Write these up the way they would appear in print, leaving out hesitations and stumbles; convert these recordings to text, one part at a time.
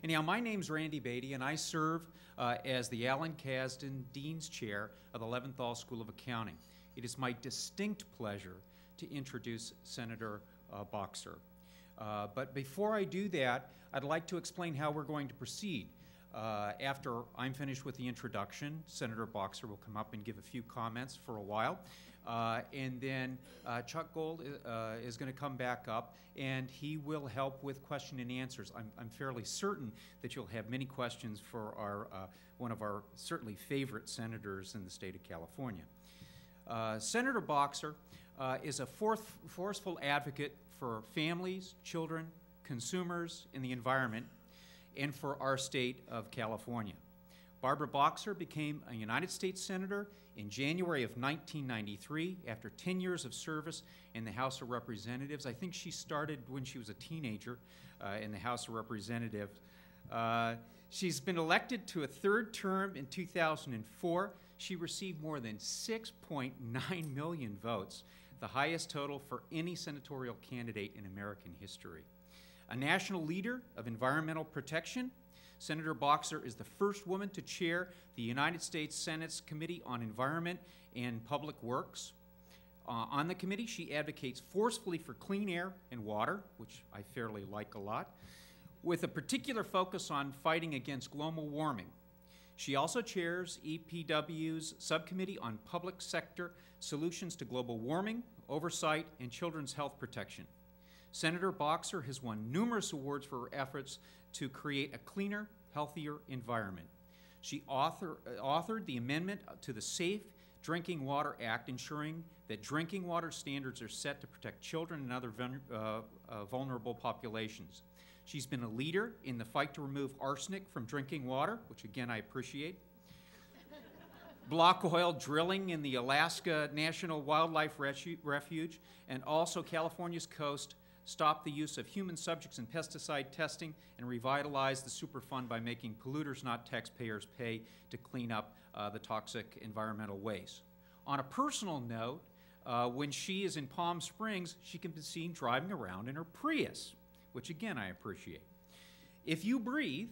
Anyhow, my name's Randy Beatty, and I serve as the Alan Kasdan Dean's Chair of the Leventhal School of Accounting. It is my distinct pleasure to introduce Senator Boxer. But before I do that, I'd like to explain how we're going to proceed. After I'm finished with the introduction, Senator Boxer will come up and give a few comments for a while. And then Chuck Gold is going to come back up, and he will help with question and answers. I'm fairly certain that you'll have many questions for our one of our certainly favorite senators in the state of California. Senator Boxer is a forceful advocate for families, children, consumers, and the environment, and for our state of California. Barbara Boxer became a United States Senator in January of 1993 after 10 years of service in the House of Representatives. I think she started when she was a teenager in the House of Representatives. She's been elected to a third term in 2004. She received more than 6.9 million votes, the highest total for any senatorial candidate in American history. A national leader of environmental protection, Senator Boxer is the first woman to chair the United States Senate's Committee on Environment and Public Works. On the committee, she advocates forcefully for clean air and water, which I fairly like a lot, with a particular focus on fighting against global warming. She also chairs EPW's Subcommittee on Public Sector Solutions to Global Warming, Oversight, and Children's Health Protection. Senator Boxer has won numerous awards for her efforts to create a cleaner, healthier environment. She authored the amendment to the Safe Drinking Water Act, ensuring that drinking water standards are set to protect children and other vulnerable populations. She's been a leader in the fight to remove arsenic from drinking water, which again I appreciate. Block oil drilling in the Alaska National Wildlife Refuge, and also California's coast stop the use of human subjects in pesticide testing, and revitalize the Superfund by making polluters, not taxpayers, pay to clean up the toxic environmental waste. On a personal note, when she is in Palm Springs, she can be seen driving around in her Prius, which again I appreciate. If you breathe,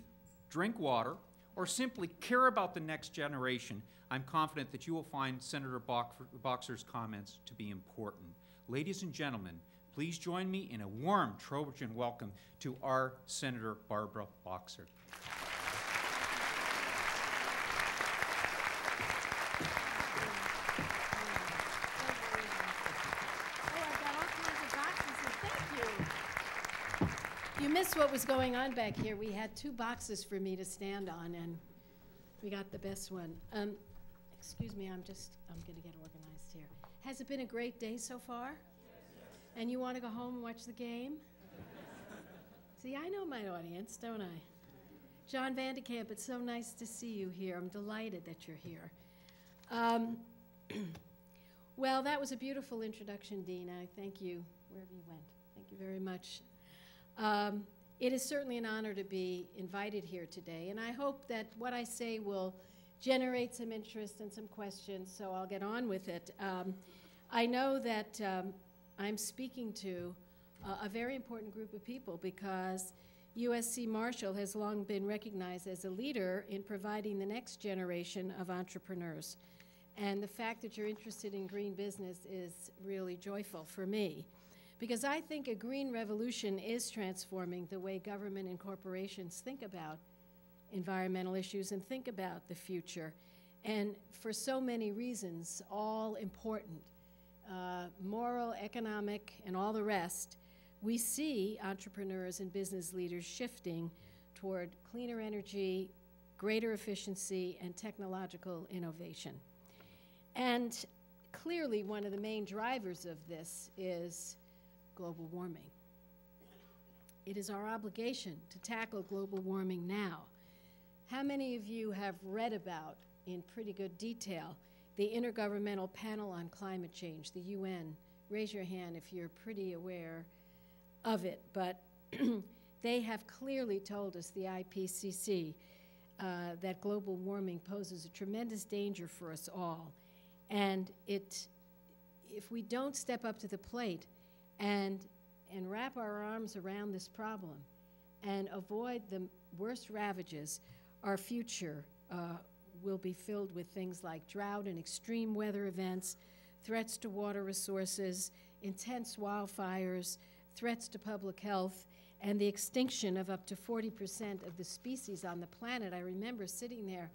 drink water, or simply care about the next generation, I'm confident that you will find Senator Boxer's comments to be important. Ladies and gentlemen, please join me in a warm Trojan welcome to our Senator Barbara Boxer. You missed what was going on back here. We had two boxes for me to stand on, and we got the best one. Excuse me, I'm going to get organized here. Has it been a great day so far? And you want to go home and watch the game? See, I know my audience, don't I? John Vandekamp, it's so nice to see you here. I'm delighted that you're here. Well, that was a beautiful introduction, Dean. I thank you wherever you went. Thank you very much. It is certainly an honor to be invited here today, and I hope that what I say will generate some interest and some questions, so I'll get on with it. I know that I'm speaking to a very important group of people because USC Marshall has long been recognized as a leader in providing the next generation of entrepreneurs. And the fact that you're interested in green business is really joyful for me, because I think a green revolution is transforming the way government and corporations think about environmental issues and think about the future. And for so many reasons, all important, moral, economic, and all the rest, we see entrepreneurs and business leaders shifting toward cleaner energy, greater efficiency, and technological innovation. And clearly one of the main drivers of this is global warming. It is our obligation to tackle global warming now. How many of you have read about, in pretty good detail, the Intergovernmental Panel on Climate Change, the UN? Raise your hand if you're pretty aware of it. But they have clearly told us, the IPCC, that global warming poses a tremendous danger for us all. And if we don't step up to the plate and wrap our arms around this problem and avoid the worst ravages, our future will be filled with things like drought and extreme weather events, threats to water resources, intense wildfires, threats to public health, and the extinction of up to 40% of the species on the planet. I remember sitting there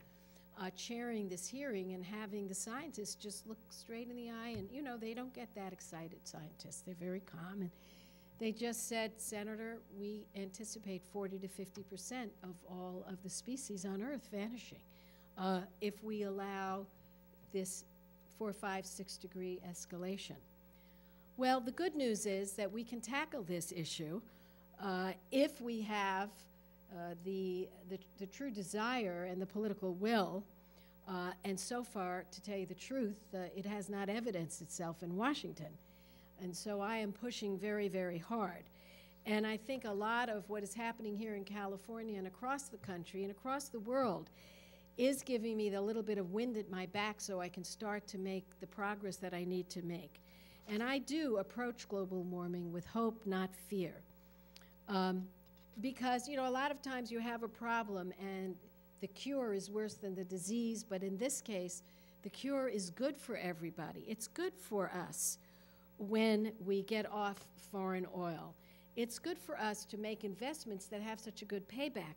chairing this hearing and having the scientists just look straight in the eye, and they don't get that excited, scientists. They're very calm, and they just said, Senator, we anticipate 40 to 50% of all of the species on Earth vanishing if we allow this 4, 5, 6 degree escalation. Well, the good news is that we can tackle this issue if we have the true desire and the political will, and so far, to tell you the truth, it has not evidenced itself in Washington. And so I am pushing very, very hard. And I think a lot of what is happening here in California and across the country and across the world is giving me the little bit of wind at my back so I can start to make the progress that I need to make. And I do approach global warming with hope, not fear. Because, a lot of times you have a problem and the cure is worse than the disease, but in this case, the cure is good for everybody. It's good for us when we get off foreign oil. It's good for us to make investments that have such a good payback.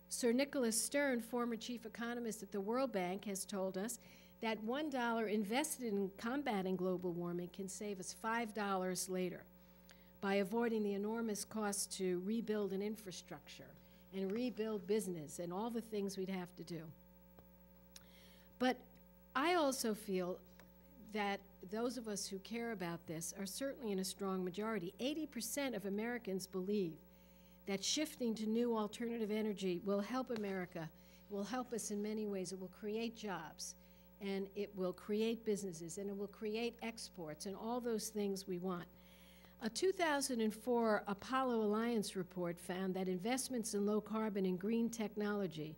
Sir Nicholas Stern, former chief economist at the World Bank, has told us that $1 invested in combating global warming can save us $5 later by avoiding the enormous cost to rebuild an infrastructure and rebuild business and all the things we'd have to do. But I also feel that those of us who care about this are certainly in a strong majority. 80% of Americans believe that shifting to new alternative energy will help America, will help us in many ways. It will create jobs, and it will create businesses, and it will create exports, and all those things we want. A 2004 Apollo Alliance report found that investments in low carbon and green technology,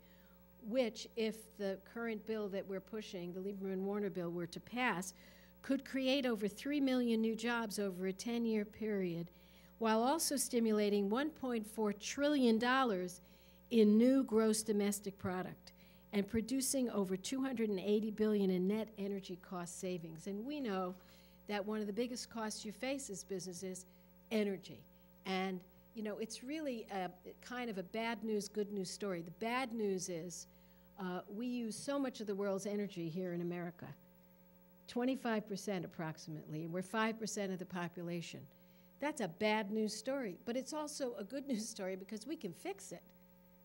which, if the current bill that we're pushing, the Lieberman-Warner bill, were to pass, could create over 3 million new jobs over a 10-year period, while also stimulating $1.4 trillion in new gross domestic product and producing over $280 billion in net energy cost savings. And we know that one of the biggest costs you face as businesses, energy. And it's really kind of a bad news, good news story. The bad news is we use so much of the world's energy here in America, 25% approximately. We're 5% of the population. That's a bad news story, but it's also a good news story because we can fix it.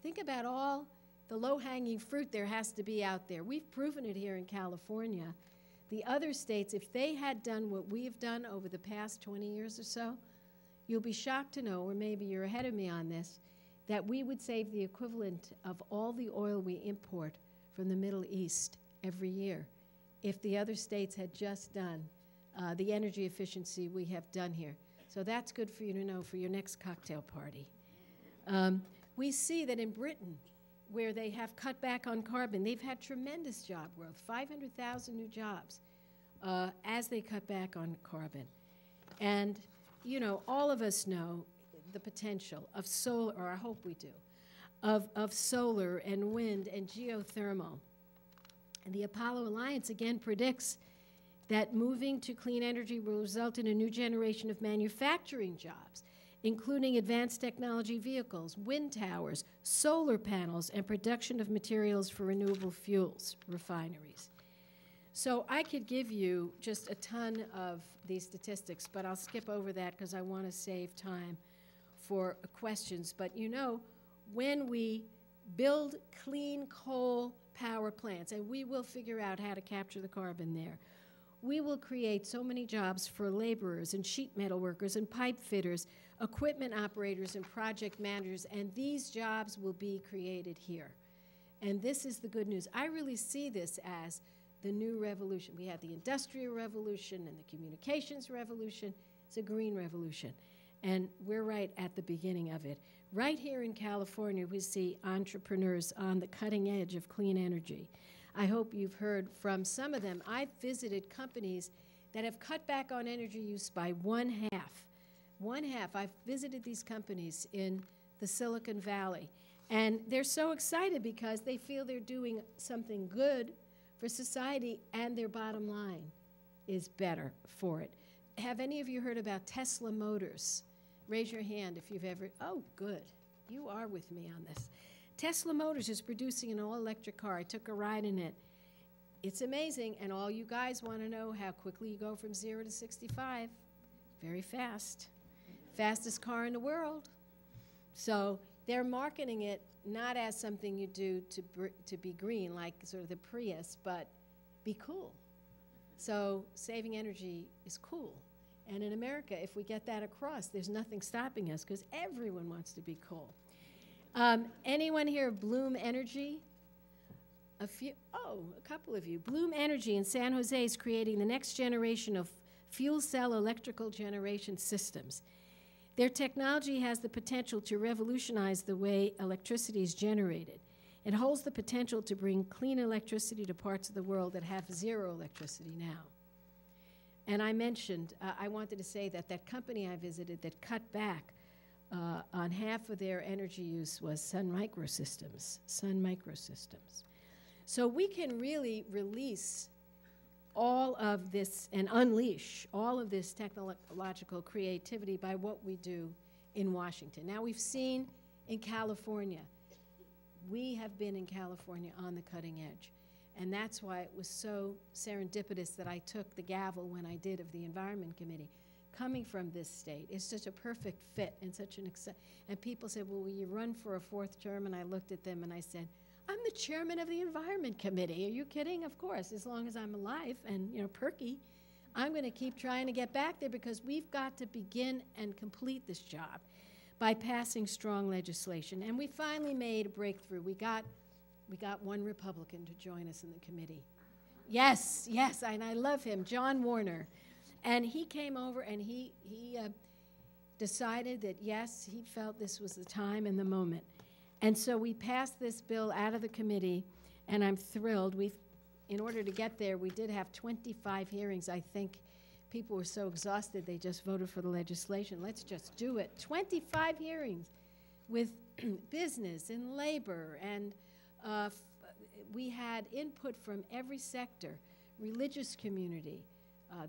Think about all the low-hanging fruit there has to be out there. We've proven it here in California. The other states, if they had done what we've done over the past 20 years or so, you'll be shocked to know, or maybe you're ahead of me on this, that we would save the equivalent of all the oil we import from the Middle East every year if the other states had just done the energy efficiency we have done here. So that's good for you to know for your next cocktail party. We see that in Britain, where they have cut back on carbon, they've had tremendous job growth, 500,000 new jobs as they cut back on carbon. And, all of us know the potential of solar, or I hope we do, of solar and wind and geothermal. And the Apollo Alliance again predicts that moving to clean energy will result in a new generation of manufacturing jobs, including advanced technology vehicles, wind towers, solar panels, and production of materials for renewable fuels refineries. So I could give you just a ton of these statistics, but I'll skip over that because I want to save time for questions. But when we build clean coal power plants, and we will figure out how to capture the carbon there, we will create so many jobs for laborers and sheet metal workers and pipe fitters, equipment operators and project managers, and these jobs will be created here. And this is the good news. I really see this as the new revolution. We had the Industrial Revolution and the Communications Revolution. It's a green revolution. And we're right at the beginning of it. Right here in California, we see entrepreneurs on the cutting edge of clean energy. I hope you've heard from some of them. I've visited companies that have cut back on energy use by one half. I've visited these companies in the Silicon Valley. And they're so excited because they feel they're doing something good for society, and their bottom line is better for it. Have any of you heard about Tesla Motors? Raise your hand if you've ever, oh, good. You are with me on this. Tesla Motors is producing an all-electric car. I took a ride in it. It's amazing, and all you guys want to know how quickly you go from 0 to 65. Very fast. Fastest car in the world. So they're marketing it not as something you do to be green, like sort of the Prius, but be cool. So saving energy is cool. And in America, if we get that across, there's nothing stopping us because everyone wants to be cool. Anyone here of Bloom Energy? A couple of you. Bloom Energy in San Jose is creating the next generation of fuel cell electrical generation systems. Their technology has the potential to revolutionize the way electricity is generated. It holds the potential to bring clean electricity to parts of the world that have zero electricity now. And I mentioned, I wanted to say that that company I visited that cut back on half of their energy use was Sun Microsystems. Sun Microsystems. So we can really release all of this and unleash all of this technological creativity by what we do in Washington. Now we've seen in California, we have been in California on the cutting edge. And that's why it was so serendipitous that I took the gavel when I did of the Environment Committee. Coming from this state, it's such a perfect fit and such an and people said, well, will you run for a fourth term? And I looked at them and I said, I'm the chairman of the Environment Committee. Are you kidding? Of course, as long as I'm alive and, you know, perky, I'm going to keep trying to get back there because we've got to begin and complete this job by passing strong legislation. And we finally made a breakthrough. We got one Republican to join us in the committee. Yes, and I love him, John Warner. And he came over and he decided that, yes, he felt this was the time and the moment. And so we passed this bill out of the committee, and I'm thrilled. In order to get there, we did have 25 hearings. I think people were so exhausted they just voted for the legislation. Let's just do it. 25 hearings with business and labor, and we had input from every sector, religious community,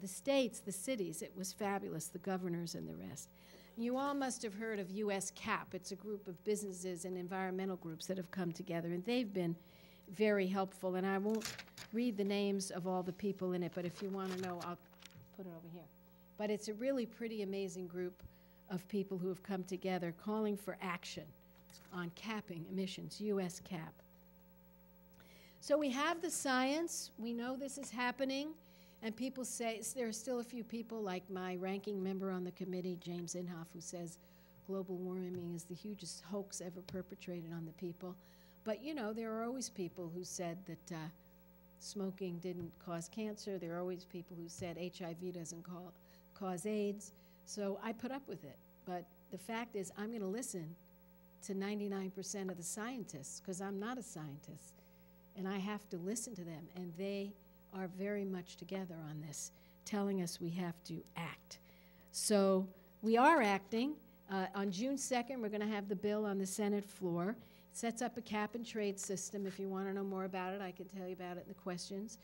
the states, the cities. It was fabulous, the governors and the rest. You all must have heard of USCAP. It's a group of businesses and environmental groups that have come together, and they've been very helpful. And I won't read the names of all the people in it, but if you want to know, I'll put it over here. But it's a really pretty amazing group of people who have come together calling for action on capping emissions, USCAP. So we have the science. We know this is happening. And people say, there are still a few people like my ranking member on the committee, James Inhofe, who says global warming is the hugest hoax ever perpetrated on the people. But, you know, there are always people who said that smoking didn't cause cancer. There are always people who said HIV doesn't cause AIDS. So I put up with it. But the fact is, I'm going to listen to 99% of the scientists because I'm not a scientist. And I have to listen to them. And they are very much together on this, telling us we have to act. So we are acting. On June 2nd, we're going to have the bill on the Senate floor. It sets up a cap-and-trade system. If you want to know more about it, I can tell you about it in the questions.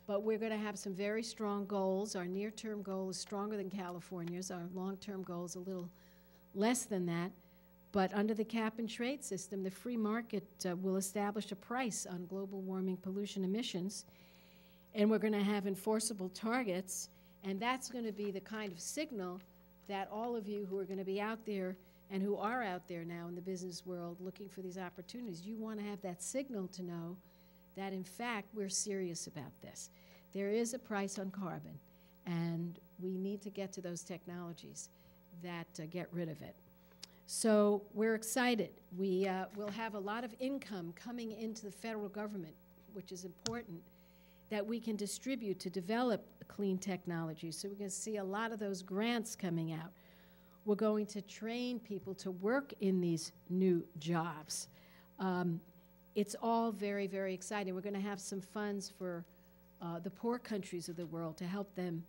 But we're going to have some very strong goals. Our near-term goal is stronger than California's. Our long-term goal is a little less than that. But under the cap-and-trade system, the free market will establish a price on global warming pollution emissions. And we're going to have enforceable targets, and that's going to be the kind of signal that all of you who are going to be out there and who are out there now in the business world looking for these opportunities, you want to have that signal to know that, in fact, we're serious about this. There is a price on carbon, and we need to get to those technologies that get rid of it. So we're excited. We will have a lot of income coming into the federal government, which is important, that we can distribute to develop clean technology. So we're going to see a lot of those grants coming out. We're going to train people to work in these new jobs. It's all very, very exciting. We're going to have some funds for the poor countries of the world to help them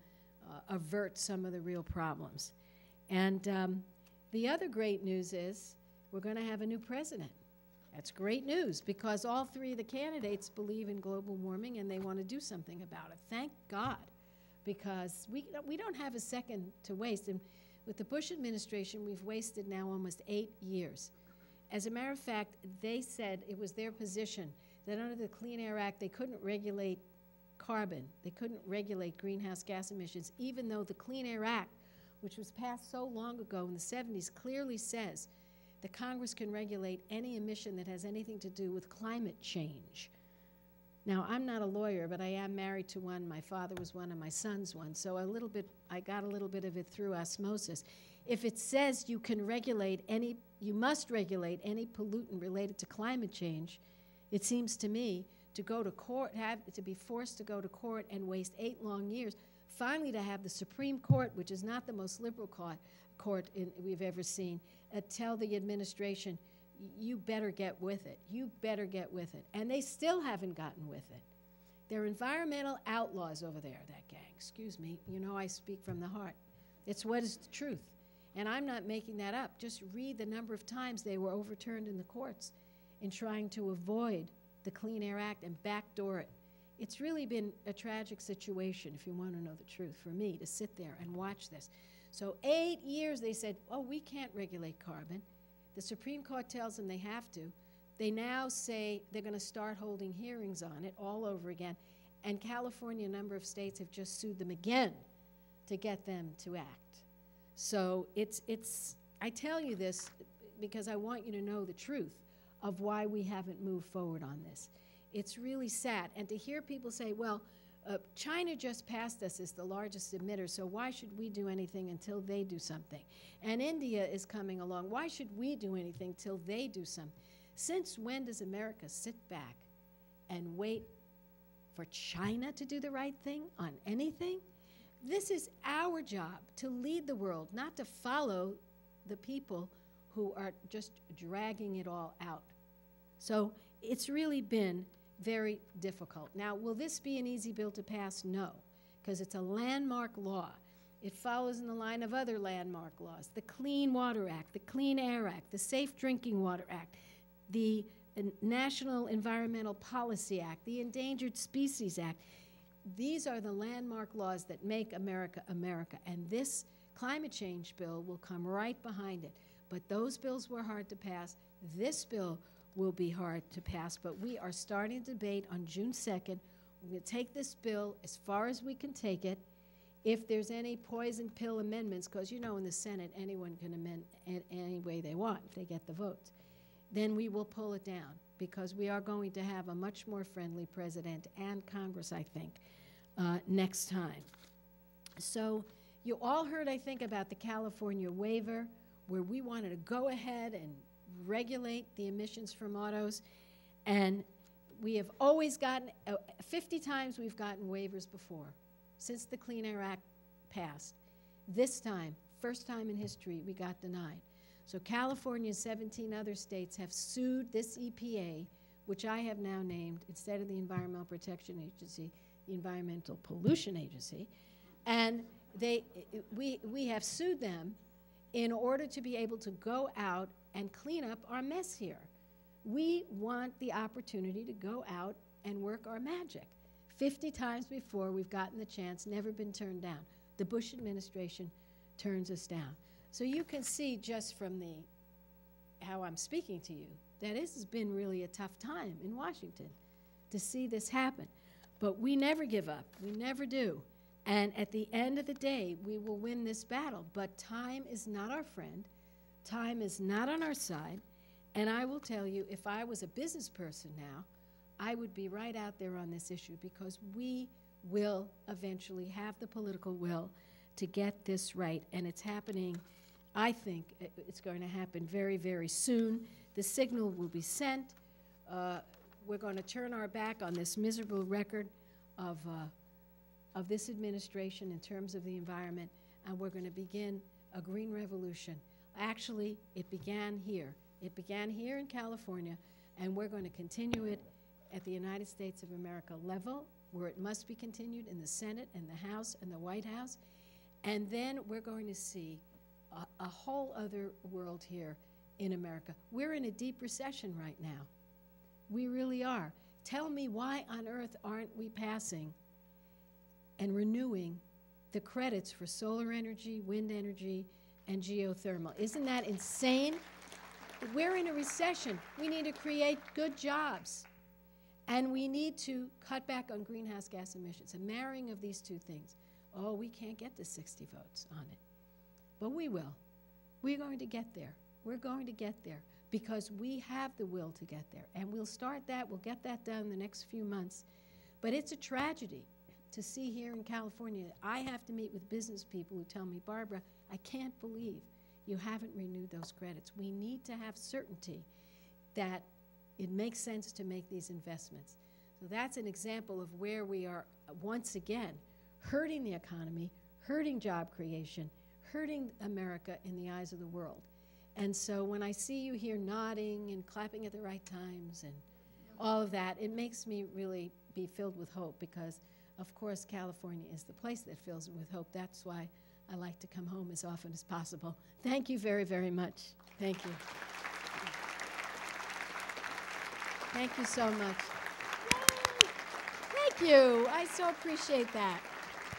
avert some of the real problems. And the other great news is we're going to have a new president. That's great news because all three of the candidates believe in global warming and they want to do something about it. Thank God, because we don't have a second to waste. And with the Bush administration, we've wasted now almost 8 years. As a matter of fact, they said it was their position that under the Clean Air Act, they couldn't regulate carbon. They couldn't regulate greenhouse gas emissions, even though the Clean Air Act, which was passed so long ago in the 70s, clearly says that Congress can regulate any emission that has anything to do with climate change. Now, I'm not a lawyer, but I am married to one. My father was one and my son's one. So I got a little bit of it through osmosis. If it says you can regulate you must regulate any pollutant related to climate change, it seems to me to go to court, to be forced to go to court and waste 8 long years, finally to have the Supreme Court, which is not the most liberal court we've ever seen, tell the administration, you better get with it. You better get with it. And they still haven't gotten with it. They're environmental outlaws over there, that gang. Excuse me. You know I speak from the heart. It's what is the truth. And I'm not making that up. Just read the number of times they were overturned in the courts in trying to avoid the Clean Air Act and backdoor it. It's really been a tragic situation, if you want to know the truth, for me to sit there and watch this. So 8 years they said, oh, we can't regulate carbon. The Supreme Court tells them they have to. They now say they're going to start holding hearings on it all over again. And California, a number of states have just sued them again to get them to act. So I tell you this because I want you to know the truth of why we haven't moved forward on this. It's really sad. And to hear people say, well, China just passed us as the largest emitter, so why should we do anything until they do something? And India is coming along. Why should we do anything till they do something? Since when does America sit back and wait for China to do the right thing on anything? This is our job, to lead the world, not to follow the people who are just dragging it all out. So it's really been very difficult. Now, will this be an easy bill to pass? No, because it's a landmark law. It follows in the line of other landmark laws, the Clean Water Act, the Clean Air Act, the Safe Drinking Water Act, the National Environmental Policy Act, the Endangered Species Act. These are the landmark laws that make America America, and this climate change bill will come right behind it. But those bills were hard to pass. This bill will be hard to pass, but we are starting to debate on June 2nd. We're going to take this bill as far as we can take it. If there's any poison pill amendments, because you know in the Senate anyone can amend any way they want if they get the votes, then we will pull it down, because we are going to have a much more friendly president and Congress, I think, next time. So you all heard, I think, about the California waiver, where we wanted to go ahead and regulate the emissions from autos. And we have always gotten, 50 times we've gotten waivers before, since the Clean Air Act passed. This time, first time in history, we got denied. So California and 17 other states have sued this EPA, which I have now named, instead of the Environmental Protection Agency, the Environmental Pollution Agency. And we have sued them in order to be able to go out and clean up our mess here. We want the opportunity to go out and work our magic. 50 times before we've gotten the chance, never been turned down. The Bush administration turns us down. So you can see just from how I'm speaking to you that this has been really a tough time in Washington to see this happen. But we never give up. We never do. And at the end of the day, we will win this battle. But time is not our friend. Time is not on our side. And I will tell you, if I was a business person now, I would be right out there on this issue, because we will eventually have the political will to get this right. And it's happening. I think it's going to happen very, very soon. The signal will be sent. We're going to turn our back on this miserable record of this administration in terms of the environment, and we're going to begin a green revolution. Actually, it began here. It began here in California, and we're going to continue it at the United States of America level, where it must be continued in the Senate and the House and the White House. And then we're going to see a whole other world here in America. We're in a deep recession right now. We really are. Tell me, why on earth aren't we passing and renewing the credits for solar energy, wind energy, and geothermal? Isn't that insane? We're in a recession. We need to create good jobs. And we need to cut back on greenhouse gas emissions. A marrying of these two things. Oh, we can't get the 60 votes on it. But we will. We're going to get there. We're going to get there because we have the will to get there. And we'll start that. We'll get that done in the next few months. But it's a tragedy to see here in California. I have to meet with business people who tell me, Barbara, I can't believe you haven't renewed those credits. We need to have certainty that it makes sense to make these investments. So that's an example of where we are, once again, hurting the economy, hurting job creation, hurting America in the eyes of the world. And so when I see you here nodding and clapping at the right times and all of that, it makes me really be filled with hope because, of course, California is the place that fills me with hope. That's why I like to come home as often as possible. Thank you very, very much. Thank you. Thank you so much. Yay. Thank you. I so appreciate that.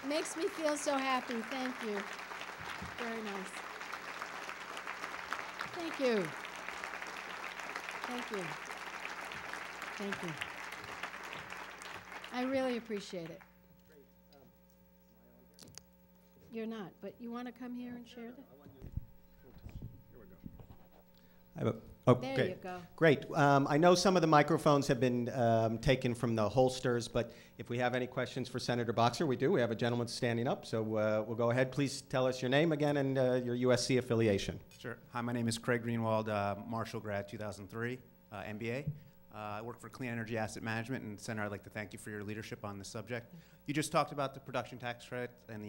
It makes me feel so happy. Thank you. Very nice. Thank you. Thank you. Thank you. I really appreciate it. You're not, but you want to come here and share that? There you go. Great. I know some of the microphones have been taken from the holsters, but if we have any questions for Senator Boxer, we do. We have a gentleman standing up, so we'll go ahead. Please tell us your name again and your USC affiliation. Sure. Hi, my name is Craig Greenwald, Marshall grad, 2003, MBA. I work for Clean Energy Asset Management, and Senator, I'd like to thank you for your leadership on this subject. You just talked about the production tax credit and the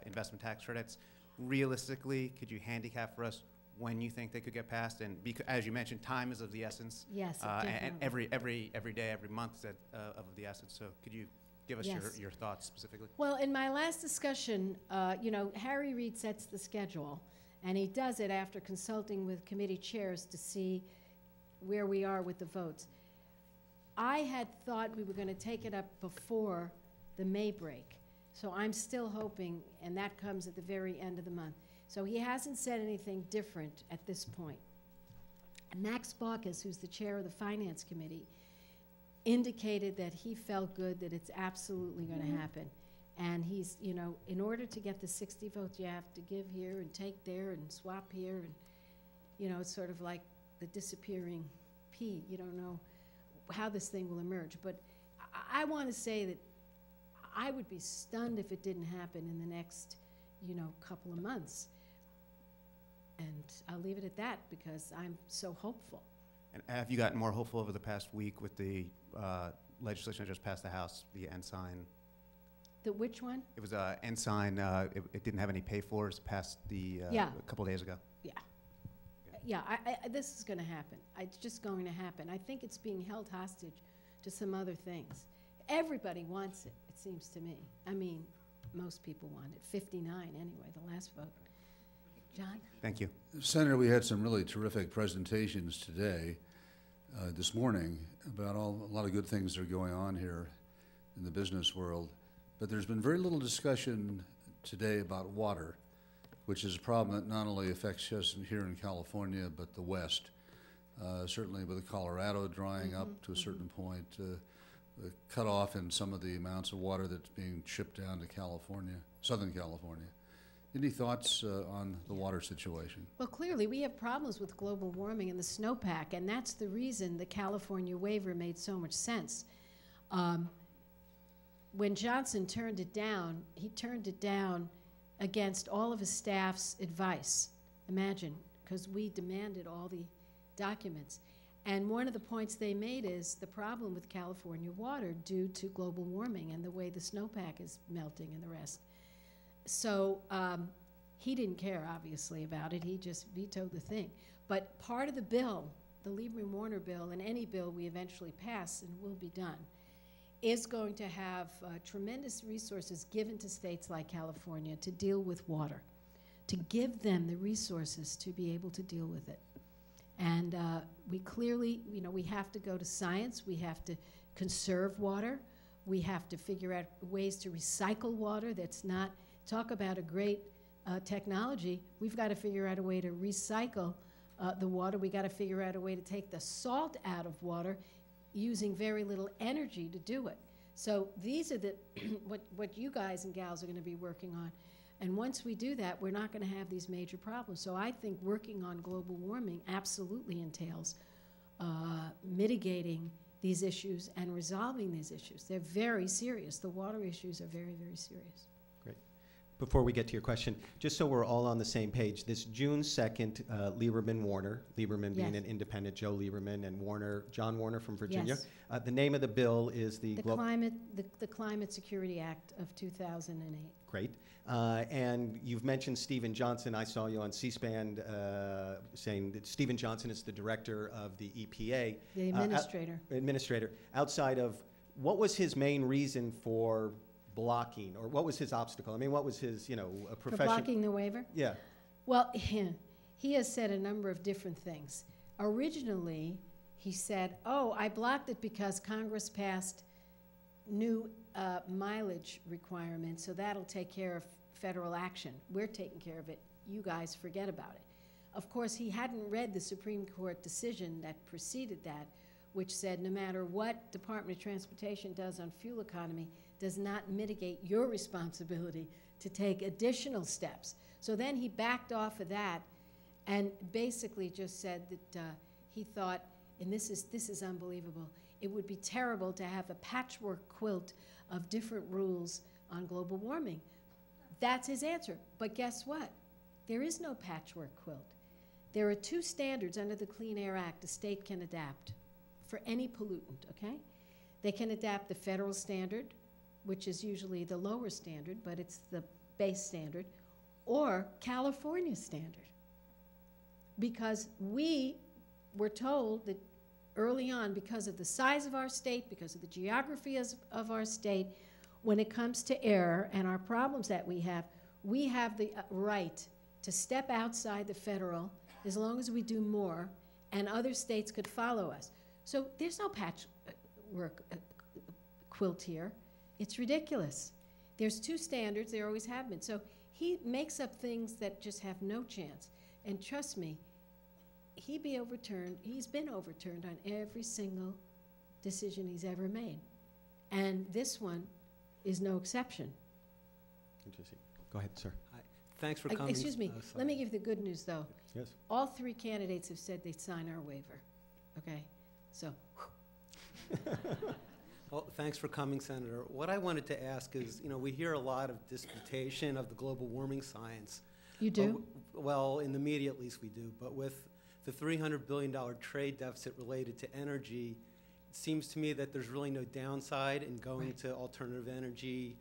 investment tax credits. Realistically, could you handicap for us when you think they could get passed? And as you mentioned, time is of the essence. Yes, and every day, every month is of the essence. So could you give us your thoughts specifically? Well, in my last discussion, Harry Reid sets the schedule, and he does it after consulting with committee chairs to see where we are with the votes. I had thought we were going to take it up before the May break, so I'm still hoping, and that comes at the very end of the month. So he hasn't said anything different at this point. Max Baucus, who's the chair of the Finance Committee, indicated that he felt good that it's absolutely going to happen. And he's, in order to get the 60 votes, you have to give here and take there and swap here. And, it's sort of like the disappearing pea. You don't know how this thing will emerge. But I want to say that I would be stunned if it didn't happen in the next, couple of months. And I'll leave it at that because I'm so hopeful. And have you gotten more hopeful over the past week with the legislation that just passed the House, the Ensign? The which one? It was Ensign. It didn't have any pay floors. Passed a couple days ago. Yeah. Yeah, this is going to happen. It's just going to happen. I think it's being held hostage to some other things. Everybody wants it, it seems to me. I mean, most people want it. 59 anyway, the last vote. John? Thank you. Senator, we had some really terrific presentations today, this morning, about a lot of good things that are going on here in the business world. But there's been very little discussion today about water, which is a problem that not only affects us here in California, but the West. Certainly with the Colorado drying up to a certain point, the cutoff in some of the amounts of water that's being shipped down to California, Southern California. Any thoughts on the water situation? Well, clearly we have problems with global warming and the snowpack, and that's the reason the California waiver made so much sense. When Johnson turned it down, he turned it down against all of his staff's advice. Imagine, because we demanded all the documents. And one of the points they made is the problem with California water due to global warming and the way the snowpack is melting and the rest. So he didn't care, obviously, about it. He just vetoed the thing. But part of the bill, the Lieberman-Warner bill, and any bill we eventually pass and will be done, is going to have tremendous resources given to states like California to deal with water, to give them the resources to be able to deal with it. And we clearly, we have to go to science. We have to conserve water. We have to figure out ways to recycle water that's not, talk about a great technology. We've got to figure out a way to recycle the water. We got to figure out a way to take the salt out of water using very little energy to do it. So these are the what you guys and gals are going to be working on. And once we do that, we're not going to have these major problems. So I think working on global warming absolutely entails mitigating these issues and resolving these issues. They're very serious. The water issues are very, very serious. Great. Before we get to your question, just so we're all on the same page, this June 2nd, Lieberman-Warner, Lieberman being an independent, Joe Lieberman, and Warner, John Warner from Virginia. Yes. The name of the bill is the Climate Security Act of 2008. Great. And you've mentioned Stephen Johnson. I saw you on C-SPAN saying that Stephen Johnson is the director of the EPA. The administrator. Administrator. Outside of, what was his main reason for blocking, or what was his obstacle? I mean, what was his, a profession? For blocking the waiver? Yeah. Well, he has said a number of different things. Originally, he said, I blocked it because Congress passed new mileage requirements, so that'll take care of federal action. We're taking care of it. You guys forget about it. Of course, he hadn't read the Supreme Court decision that preceded that, which said no matter what Department of Transportation does on fuel economy does not mitigate your responsibility to take additional steps. So then he backed off of that and basically just said that he thought, and this is unbelievable, it would be terrible to have a patchwork quilt of different rules on global warming. That's his answer. But guess what? There is no patchwork quilt. There are two standards under the Clean Air Act a state can adapt for any pollutant, okay? They can adapt the federal standard, which is usually the lower standard, but it's the base standard, or California standard. Because we were told that early on, because of the size of our state, because of the geography of our state, when it comes to air and our problems that we have the right to step outside the federal as long as we do more, and other states could follow us. So there's no patchwork quilt here. It's ridiculous. There's two standards, there always have been. So he makes up things that just have no chance. And trust me, he's been overturned on every single decision he's ever made. And this one is no exception. Interesting. Go ahead, sir. Hi. Thanks for coming. Excuse me. Let me give you the good news, though. Yes. All three candidates have said they'd sign our waiver. Okay? So. Well, thanks for coming, Senator. What I wanted to ask is, we hear a lot of disputation of the global warming science. You do? Well, in the media at least we do. But with the $300 billion trade deficit related to energy, it seems to me that there's really no downside in going to alternative energy,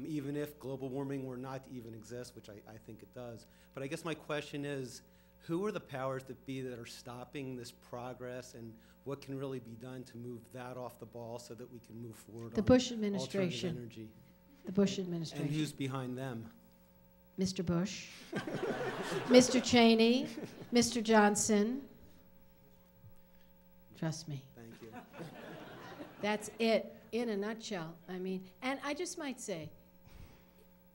even if global warming were not to even exist, which I think it does. But I guess my question is, who are the powers that be that are stopping this progress, and what can really be done to move that off the ball so that we can move forward the on Bush administration. alternative energy? The Bush administration. And who's behind them? Mr. Bush, Mr. Cheney, Mr. Johnson. Trust me. Thank you. That's it in a nutshell. I mean, and I just might say,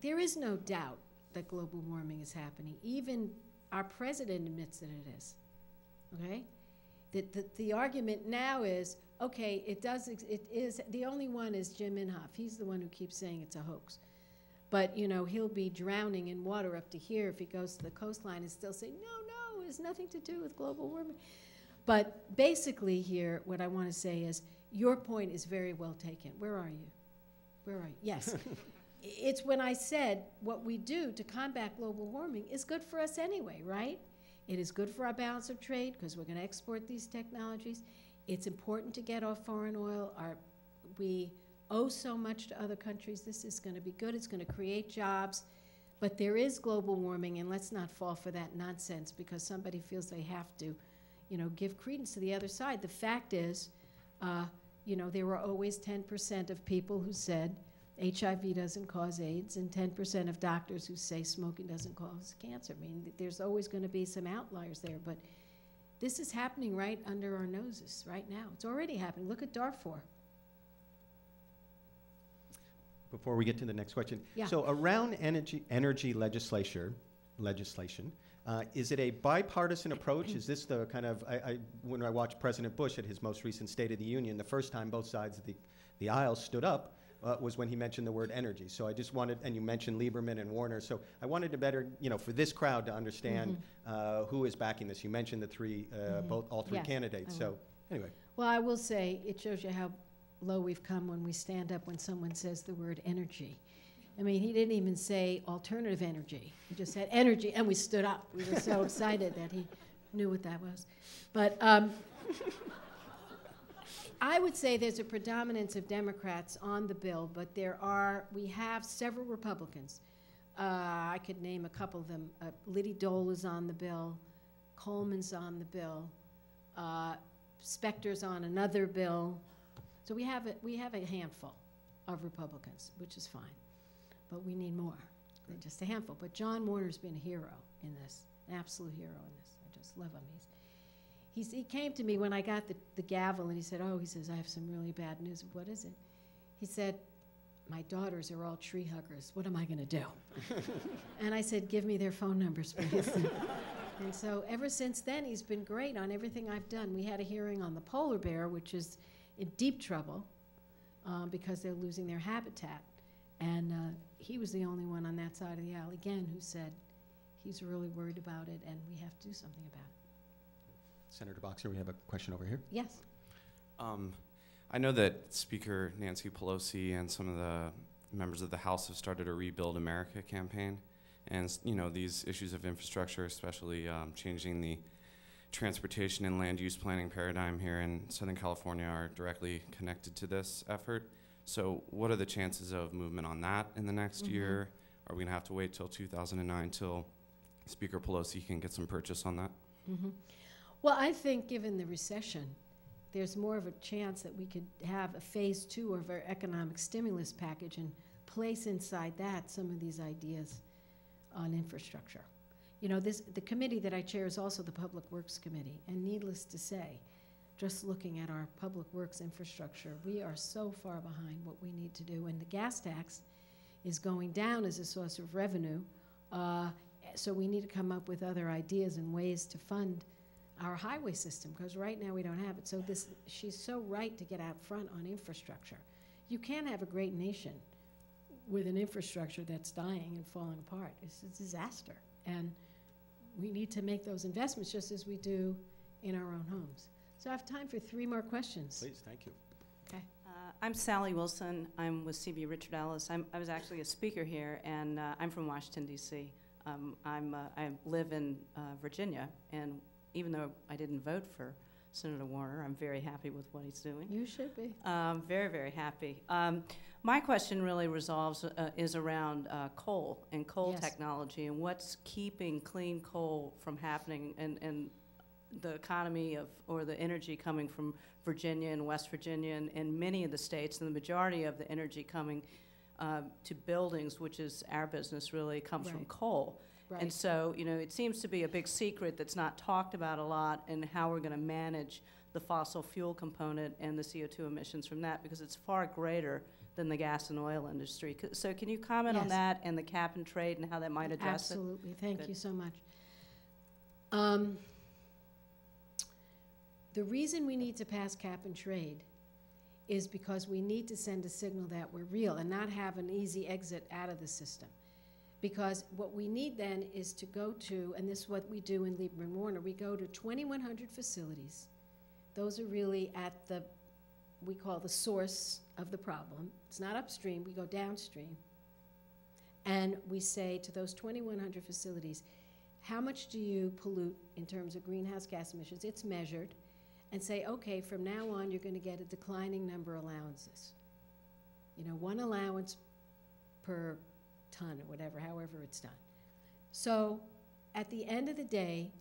there is no doubt that global warming is happening. Even our president admits that it is, okay? The argument now is, okay, it is, the only one is Jim Inhofe. He's the one who keeps saying it's a hoax. But, he'll be drowning in water up to here if he goes to the coastline and still say, no, it has nothing to do with global warming. But basically here, what I want to say is, your point is very well taken. Where are you? Where are you? Yes. It's when I said what we do to combat global warming is good for us anyway, right? It is good for our balance of trade because we're going to export these technologies. It's important to get off foreign oil. We owe so much to other countries. This is going to be good. It's going to create jobs. But there is global warming, and let's not fall for that nonsense because somebody feels they have to, give credence to the other side. The fact is, there were always 10% of people who said HIV doesn't cause AIDS and 10% of doctors who say smoking doesn't cause cancer. I mean, there's always going to be some outliers there, but This is happening right under our noses right now. It's already happening. Look at Darfur. Before we get to the next question, Yeah. so around energy legislation, is it a bipartisan approach? Is this the kind of, when I watched President Bush at his most recent State of the Union, the first time both sides of the aisle stood up was when he mentioned the word energy. So I just wanted, and you mentioned Lieberman and Warner, so I wanted to better, for this crowd to understand who is backing this. You mentioned the three, all three Yes, candidates. I So will. anyway, Well, I will say, it shows you how low we've come when we stand up when someone says the word energy. I mean, he didn't even say alternative energy. He just said energy, and we stood up. We were so excited that he knew what that was. But I would say there's a predominance of Democrats on the bill, but we have several Republicans. I could name a couple of them. Liddy Dole is on the bill. Coleman's on the bill. Specter's on another bill. So we have a handful of Republicans, which is fine. But we need more than just a handful. But John Warner's been a hero in this, an absolute hero in this. I just love him. He came to me when I got the gavel, and he said, I have some really bad news. What is it? He said, my daughters are all tree huggers. What am I going to do? And I said, give me their phone numbers, please. And so ever since then, he's been great on everything I've done. We had a hearing on the polar bear, which is in deep trouble because they're losing their habitat. And he was the only one on that side of the aisle, again, who said he's really worried about it and we have to do something about it. Senator Boxer, we have a question over here. Yes. I know that Speaker Nancy Pelosi and some of the members of the House have started a Rebuild America campaign. And these issues of infrastructure, especially changing the transportation and land use planning paradigm here in Southern California, are directly connected to this effort. So what are the chances of movement on that in the next year? Are we going to have to wait till 2009 till Speaker Pelosi can get some purchase on that? Well, I think given the recession, there's more of a chance that we could have a phase 2 of our economic stimulus package and place inside that some of these ideas on infrastructure. The committee that I chair is also the Public Works Committee, and needless to say, just looking at our public works infrastructure, we are so far behind what we need to do. And the gas tax is going down as a source of revenue, so we need to come up with other ideas and ways to fund our highway system, because right now we don't have it. So she's so right to get out front on infrastructure. You can't have a great nation with an infrastructure that's dying and falling apart. It's a disaster. And we need to make those investments just as we do in our own homes. So I have time for 3 more questions. Please, thank you. Okay. I'm Sally Wilson. I'm with CB Richard Ellis. I was actually a speaker here, and I'm from Washington, D.C. I live in Virginia, and even though I didn't vote for Senator Warner, I'm very happy with what he's doing. You should be. Very, very happy. My question really is around coal and coal Yes. technology and what's keeping clean coal from happening and the economy or the energy coming from Virginia and West Virginia and many of the states, and the majority of the energy coming to buildings, which is our business really, comes from Right. coal. Right. And so, it seems to be a big secret that's not talked about a lot, and how we're going to manage the fossil fuel component and the CO2 emissions from that, because it's far greater than the gas and oil industry. So can you comment on Yes. that and the cap and trade and how that might address it? Absolutely. Thank Good. you so much. The reason we need to pass cap and trade is because we need to send a signal that we're real and not have an easy exit out of the system. Because what we need then is to go to, and this is what we do in Lieberman Warner, we go to 2,100 facilities. Those are really at we call the source of the problem. It's not upstream, we go downstream. And we say to those 2,100 facilities, how much do you pollute in terms of greenhouse gas emissions? It's measured. And say, okay, from now on, you're going to get a declining number of allowances. 1 allowance per ton or whatever, however it's done. So at the end of the day,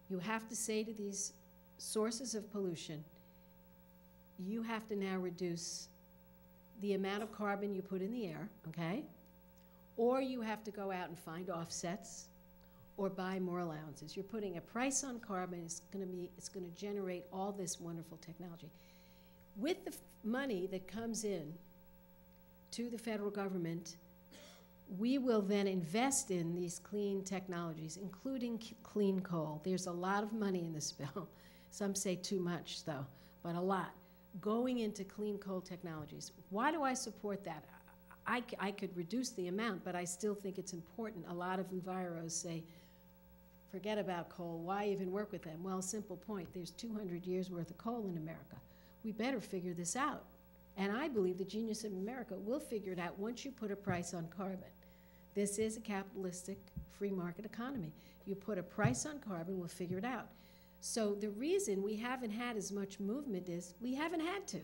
you have to say to these sources of pollution, you have to now reduce the amount of carbon you put in the air, okay? Or you have to go out and find offsets, or buy more allowances. You're putting a price on carbon. It's going to generate all this wonderful technology. With the money that comes in to the federal government, we will then invest in these clean technologies, including clean coal. There's a lot of money in this bill. Some say too much, though, but a lot, going into clean coal technologies. Why do I support that? I could reduce the amount, but I still think it's important. A lot of enviros say, forget about coal. Why even work with them? Well, simple point. There's 200 years worth of coal in America. We better figure this out. And I believe the genius of America will figure it out once you put a price on carbon. This is a capitalistic free market economy. You put a price on carbon, we'll figure it out. So the reason we haven't had as much movement is we haven't had to.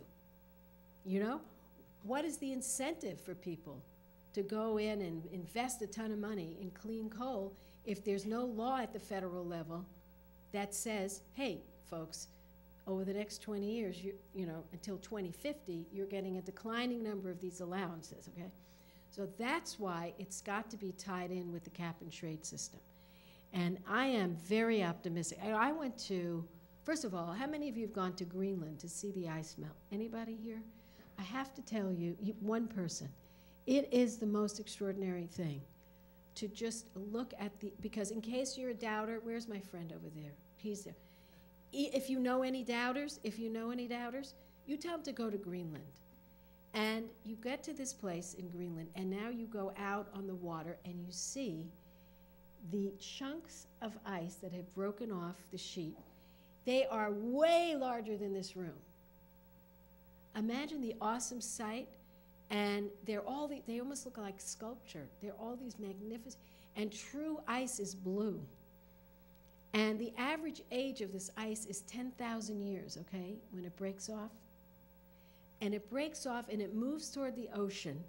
You know? What is the incentive for people to go in and invest a ton of money in clean coal if there's no law at the federal level that says, hey, folks, over the next 20 years, you know, until 2050, you're getting a declining number of these allowances, okay? So that's why it's got to be tied in with the cap and trade system. And I am very optimistic. I went to, first of all, how many of you have gone to Greenland to see the ice melt? Anybody here? I have to tell you, one person, it is the most extraordinary thing to just look at the, because in case you're a doubter, where's my friend over there? He's there. If you know any doubters, you tell them to go to Greenland. And you get to this place in Greenland, and now you go out on the water, and you see the chunks of ice that have broken off the sheet. They are way larger than this room. Imagine the awesome sight, and they almost look like sculpture. They're all these magnificent, and true ice is blue. And the average age of this ice is 10,000 years, okay, when it breaks off. And it breaks off and it moves toward the ocean,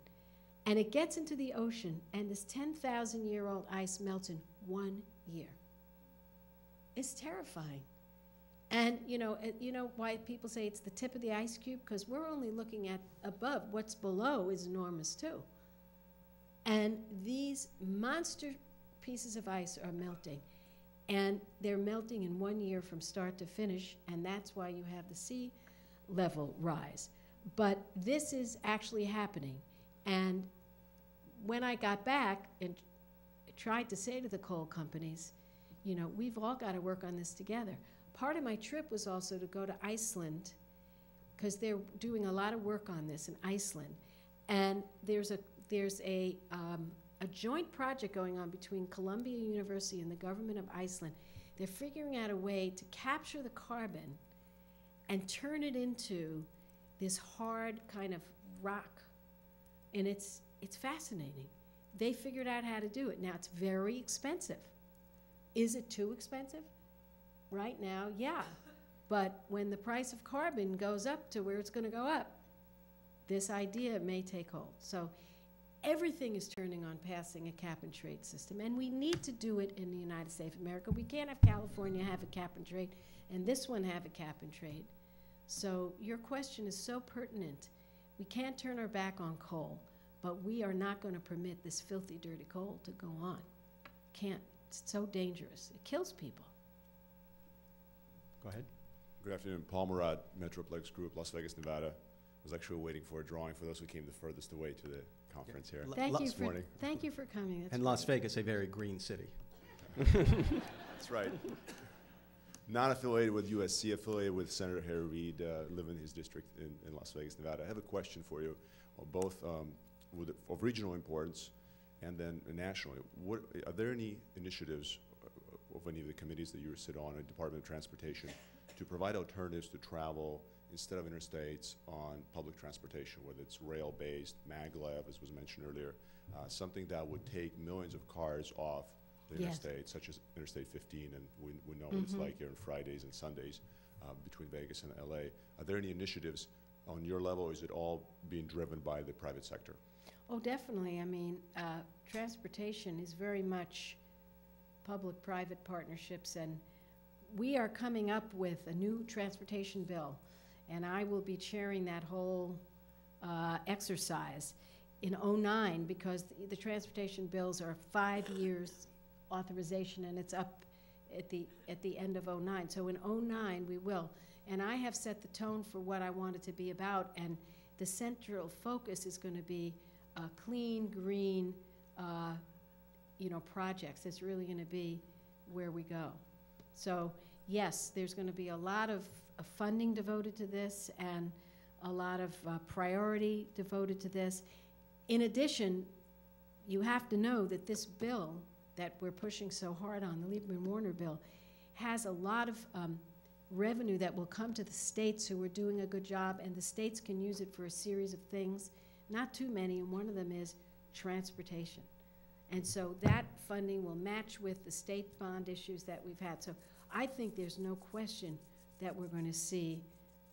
and it gets into the ocean, and this 10,000-year-old ice melts in 1 year. It's terrifying. And you know why people say it's the tip of the ice cube? Because we're only looking at above. What's below is enormous too. And these monster pieces of ice are melting. And they're melting in 1 year from start to finish, and that's why you have the sea level rise. But this is actually happening. And when I got back and tried to say to the coal companies, you know, we've all got to work on this together. Part of my trip was also to go to Iceland, because they're doing a lot of work on this in Iceland. And there's a joint project going on between Columbia University and the government of Iceland. They're figuring out a way to capture the carbon and turn it into this hard kind of rock. And it's fascinating. They figured out how to do it. Now, it's very expensive. Is it too expensive? Right now, yeah. But when the price of carbon goes up to where it's going to go up, this idea may take hold. So everything is turning on passing a cap and trade system, and we need to do it in the United States of America. We can't have California have a cap and trade and this one have a cap and trade. So your question is so pertinent. We can't turn our back on coal, but we are not going to permit this filthy, dirty coal to go on. Can't. It's so dangerous. It kills people. Go ahead. Good afternoon. Paul Murad, Metroplex Group, Las Vegas, Nevada. I was actually waiting for a drawing for those who came the furthest away to the conference here this morning. Thank you for coming. That's and Las Vegas, a very green city. That's right. Non-affiliated with USC, affiliated with Senator Harry Reid, live in his district in Las Vegas, Nevada. I have a question for you, both of regional importance and then nationally. Are there any initiatives of any of the committees that you sit on, the Department of Transportation, to provide alternatives to travel instead of interstates on public transportation, whether it's rail-based, maglev, as was mentioned earlier, something that would take millions of cars off the interstate, such as Interstate 15, and we know what it's like here on Fridays and Sundays between Vegas and LA. Are there any initiatives on your level, or is it all being driven by the private sector? Oh, definitely. I mean, transportation is very much public-private partnerships, and we are coming up with a new transportation bill, and I will be chairing that whole exercise in '09, because the transportation bills are 5 years authorization, and it's up at the end of '09. So in '09, we will. And I have set the tone for what I want it to be about, and the central focus is going to be clean, green, projects. That's really going to be where we go. So yes, there's going to be a lot of funding devoted to this, and a lot of priority devoted to this. In addition, you have to know that this bill that we're pushing so hard on, the Lieberman-Warner bill, has a lot of revenue that will come to the states who are doing a good job, and the states can use it for a series of things, not too many, and one of them is transportation. And so that funding will match with the state bond issues that we've had. So I think there's no question that we're going to see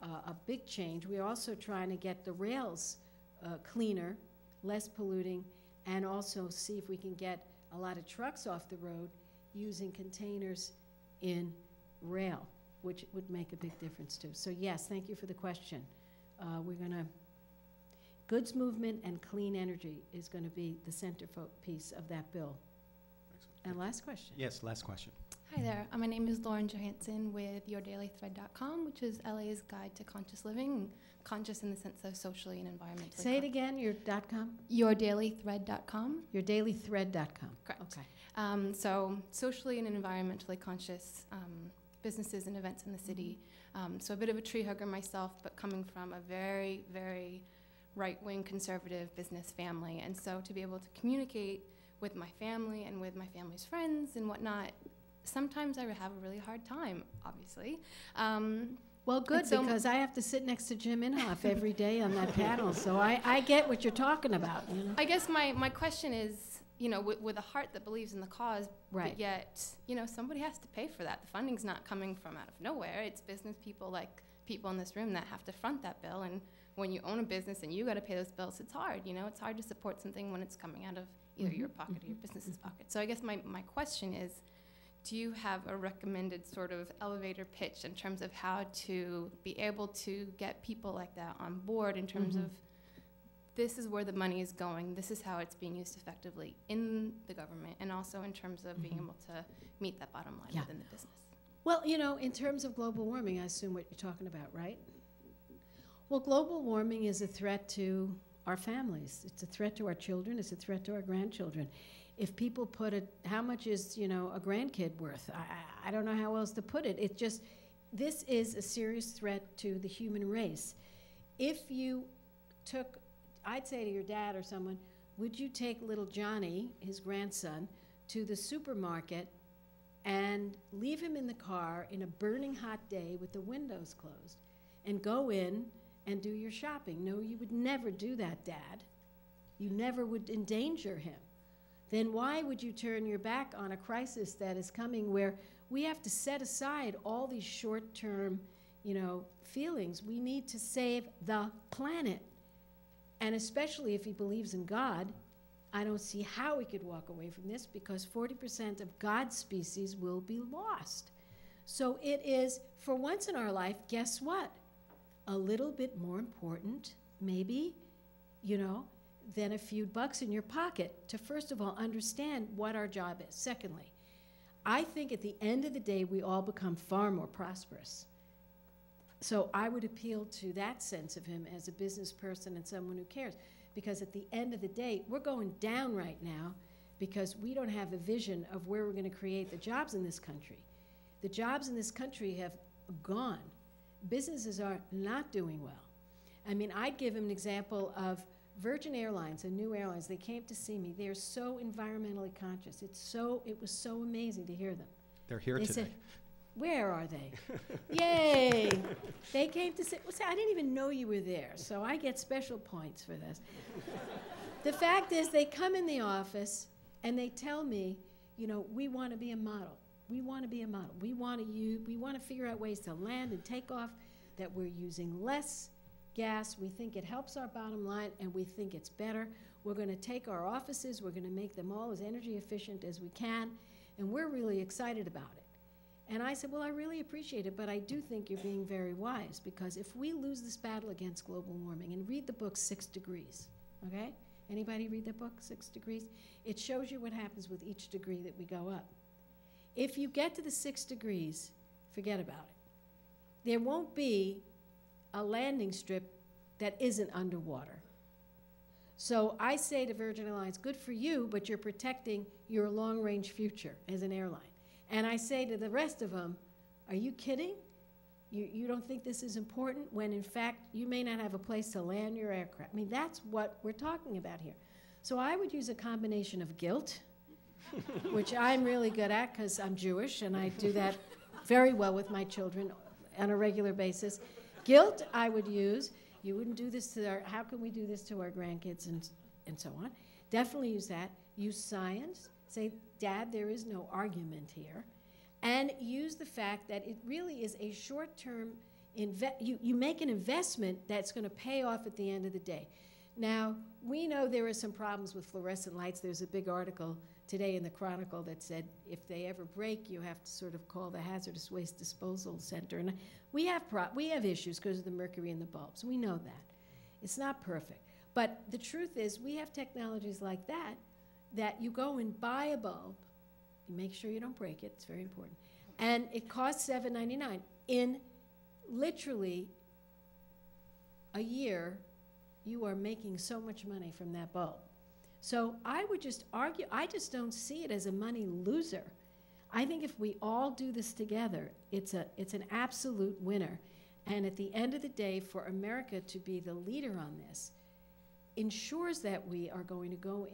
a big change. We're also trying to get the rails cleaner, less polluting, and also see if we can get a lot of trucks off the road using containers in rail, which would make a big difference too. So yes, thank you for the question. We're gonna, goods movement and clean energy is gonna be the centerpiece of that bill. Excellent. And last question. Yes, last question. Hi there. My name is Lauren Johansson with YourDailyThread.com, which is LA's guide to conscious living, conscious in the sense of socially and environmentally. Say it again, your .com? YourDailyThread.com. YourDailyThread.com. Correct. Okay. So socially and environmentally conscious businesses and events in the city. So a bit of a tree hugger myself, but coming from a very, very right-wing conservative business family. And so to be able to communicate with my family and with my family's friends and whatnot, sometimes I have a really hard time, obviously. Well, good, so because I have to sit next to Jim Inhofe every day on that panel, so I get what you're talking about. You know? I guess my question is, with a heart that believes in the cause, Right. but yet, somebody has to pay for that. The funding's not coming from out of nowhere. It's business people like people in this room that have to front that bill. And when you own a business and you got to pay those bills, it's hard. It's hard to support something when it's coming out of either your pocket or your business's pocket. So I guess my question is, do you have a recommended sort of elevator pitch in terms of how to be able to get people like that on board in terms of this is where the money is going, this is how it's being used effectively in the government, and also in terms of being able to meet that bottom line within the business? Well, in terms of global warming, I assume what you're talking about, right? Well, global warming is a threat to our families. It's a threat to our children. It's a threat to our grandchildren. If people put how much is, a grandkid worth? I don't know how else to put it. It just, this is a serious threat to the human race. If you took, I'd say to your dad or someone, would you take little Johnny, his grandson, to the supermarket and leave him in the car in a burning hot day with the windows closed and go in and do your shopping? No, you would never do that, Dad. You never would endanger him. Then why would you turn your back on a crisis that is coming where we have to set aside all these short-term, feelings? We need to save the planet. And especially if he believes in God, I don't see how we could walk away from this, because 40% of God's species will be lost. So it is, for once in our life, guess what? A little bit more important, maybe, than a few bucks in your pocket to, first of all, understand what our job is. Secondly, I think at the end of the day, we all become far more prosperous. So I would appeal to that sense of him as a business person and someone who cares, because at the end of the day, we're going down right now because we don't have a vision of where we're going to create the jobs in this country. The jobs in this country have gone. Businesses are not doing well. I mean, I'd give him an example of Virgin Airlines, a new airlines. They came to see me. They're so environmentally conscious. It was so amazing to hear them. They're here They today. said, where are they? Yay! They came to say, I didn't even know you were there, so I get special points for this. The fact is, they come in the office and they tell me, we want to be a model. We want to be a model. We want to figure out ways to land and take off, that we're using less gas. We think it helps our bottom line, and we think it's better. We're going to take our offices, we're going to make them all as energy efficient as we can, and we're really excited about it. And I said, well, I really appreciate it, but I do think you're being very wise, because if we lose this battle against global warming, and read the book 6 Degrees, okay? Anybody read that book, 6 Degrees? It shows you what happens with each degree that we go up. If you get to the 6 degrees, forget about it. There won't be a landing strip that isn't underwater. So I say to Virgin Airlines, good for you, but you're protecting your long-range future as an airline. And I say to the rest of them, are you kidding? You don't think this is important when, in fact, you may not have a place to land your aircraft. I mean, that's what we're talking about here. So I would use a combination of guilt, which I'm really good at because I'm Jewish, and I do that very well with my children on a regular basis. Guilt, I would use. You wouldn't do this to how can we do this to our grandkids and so on. Definitely use that. Use science. Say, Dad, there is no argument here. And use the fact that it really is a short-term, you make an investment that's going to pay off at the end of the day. Now, we know there are some problems with fluorescent lights. There's a big article today in the Chronicle that said if they ever break, you have to sort of call the Hazardous Waste Disposal Center. And we have issues because of the mercury in the bulbs. We know that. It's not perfect. But the truth is we have technologies like that that you go and buy a bulb. You make sure you don't break it. It's very important. And it costs $7.99. In literally a year, you are making so much money from that bulb. So I would just argue, I just don't see it as a money loser. I think if we all do this together, it's an absolute winner. And at the end of the day, for America to be the leader on this ensures that we are going to go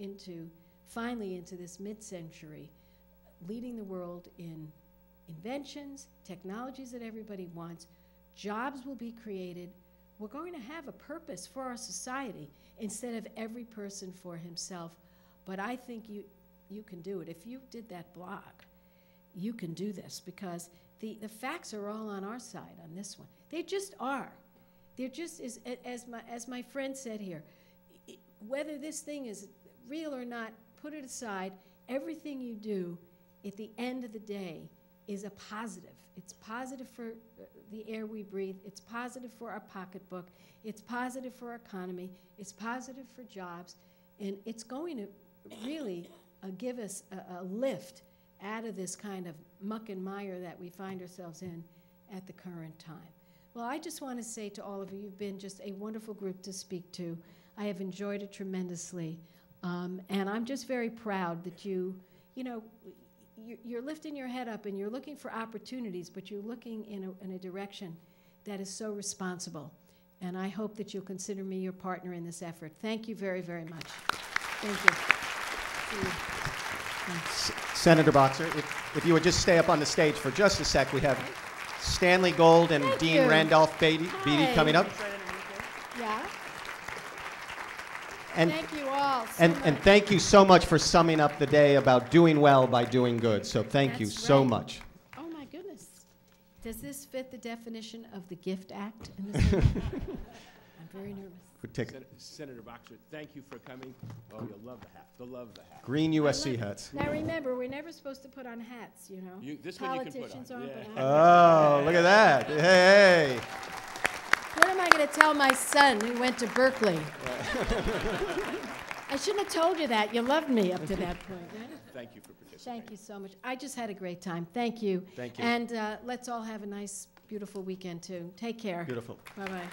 finally into this mid-century leading the world in inventions, technologies that everybody wants. Jobs will be created. We're going to have a purpose for our society instead of every person for himself. But I think you can do it. If you did that blog, you can do this because the facts are all on our side on this one. They just are. There just is, as my friend said here, whether this thing is real or not, put it aside. Everything you do at the end of the day is a positive. It's positive for the air we breathe. It's positive for our pocketbook. It's positive for our economy. It's positive for jobs. And it's going to really give us a lift out of this kind of muck and mire that we find ourselves in at the current time. Well, I just want to say to all of you, you've been just a wonderful group to speak to. I have enjoyed it tremendously. And I'm just very proud that you're lifting your head up and you're looking for opportunities, but you're looking in a direction that is so responsible. And I hope that you'll consider me your partner in this effort. Thank you very, very much. Thank you. See you. Thanks. Senator Boxer, if you would just stay up on the stage for just a sec. We have Stanley Gold and Thank Dean you. Randolph Beatty coming up. Yeah. And thank you all so and much. thank you so much for summing up the day about doing well by doing good. So thank you That's so right. much. Oh my goodness. Does this fit the definition of the GIFT Act in this I'm very nervous. Good ticket. Senator Boxer, thank you for coming. Oh, you'll love the hat. They'll love the hat. Green USC hats. Now remember, we're never supposed to put on hats, you know. This one you can put on. Politicians aren't, Yeah. but I Oh, look at that. Hey. What am I going to tell my son who went to Berkeley? I shouldn't have told you that. You loved me up to that point, right? Thank you for participating. Thank you so much. I just had a great time. Thank you. Thank you. And let's all have a nice, beautiful weekend, too. Take care. Beautiful. Bye-bye.